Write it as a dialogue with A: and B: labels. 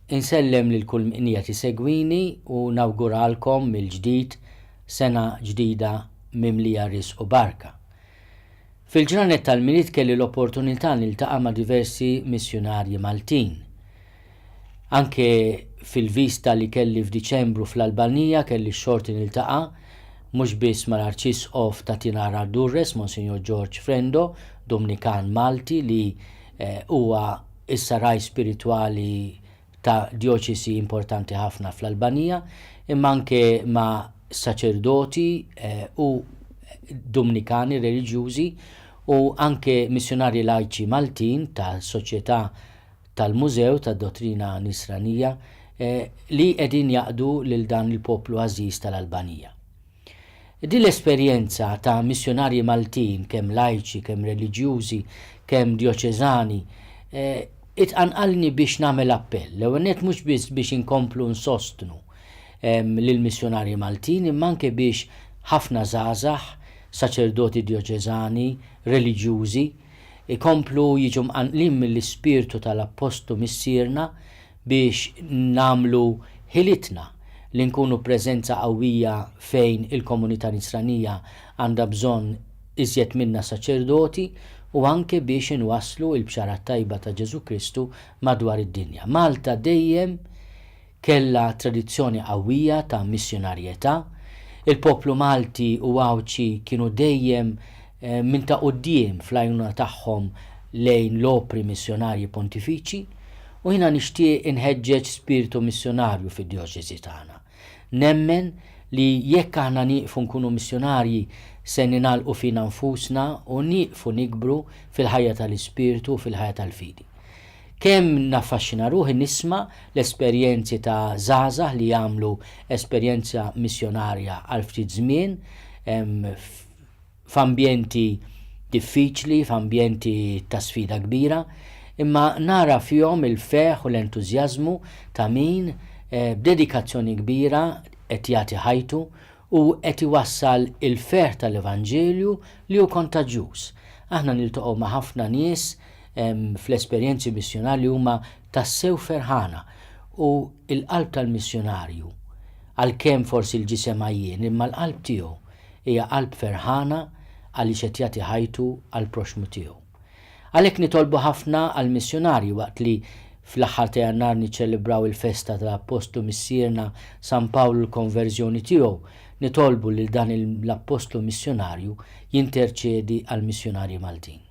A: insellem lil kull min qed isegwini u nawguralkom mill-ġdid sena ġdida mimlija risq u barka. Fil-ġranet tal-Milied kelli l-opportunità niltaqa' ma' diversi missjonarji Maltin. Anke fil-vista li kelli f'Diċembru fl-Albanija kelli x-xorti niltaqa' mhux biss mal-Arċisqof ta' Tinara Durrës, Monsignor George Frendo, Dominikan Malti li huwa issa raj spiritwali ta' dioċesi importanti ħafna fl-Albanija, imma anke ma' saċerdoti u Dominikani reliġjużi u anke missjonarji laiċi Maltin tal-Soċjetà tal-Mużew tad-Dottrina Nisranija li qegħdin jaqdu lil dan il-poplu għażiż tal-Albanija. Din l-esperjenza ta' missjonarji Maltin kemm laiċi, kemm reliġjużi, kemm dioċeżani itqanqalni biex nagħmel appell. L-ewwel nett mhux biss biex inkomplu nsostnu lil missjonarji Maltin, imma anke biex ħafna żgħażagħ, saċerdoti dioċeżani, reliġjużi ikomplu jiġu mqanqlin mill-ispirtu tal-appostu missierna biex nagħmlu ħilitna li nkunu preżenza qawwija fejn il-komunità nisranija għandha bżonn iżjed minna saċerdoti u anke biex inwasslu l-bxara tajba ta' Ġesu Kristu madwar id-dinja. Malta dejjem kellha tradizzjoni qawwija ta' missjonarjetà. Il-poplu Malti u Għawċi kienu dejjem minn ta' quddiem fl-għajnuna tagħhom lejn l-opri missjonarji pontifiċi u jiena nixtieq inħeġġeġ spiritu missjonarju fid-djoċesi tagħna. Nemmen li jekk aħna nieqfu nkunu missjonarji se ninalqu fina nfusna u nieqfu nikbru fil-ħajja tal-ispirtu u fil-ħajja tal-fidi. Kemm naffaxxina ruħi nisma' l-esperjenzi ta' żgħażagħ li jagħmlu esperjenza missjonarja għal ftit żmien f'ambjenti diffiċli, f'ambjenti ta' sfida kbira, imma nara fihom il-feħ u l-entużjażmu ta' min b'dedikazzjoni kbira qed jagħti ħajtu u qed iwassal il-feħ tal-Evanġelju li hu kontaġġjuż. Aħna niltaqgħu ma' ħafna nies fl-esperjenzi missjonarji huma tassew ferħana u l-qalb tal-missjonarju għalkemm forsi l-ġisem għajjien imma l-qalb tiegħu hija qalb ferħana għaliex qed jagħti ħajtu għall-proxmu tiegħu. Għalhekk nitolbu ħafna għall-missjonarji waqt li fl-aħħar ta' Jannar niċċelebraw il-festa tal-Apostlu missierna San Pawlu l-konverżjoni tiegħu, nitolbu lil dan l-Apostlu missjonarju jinterċedi għall-missjonarji Maltin.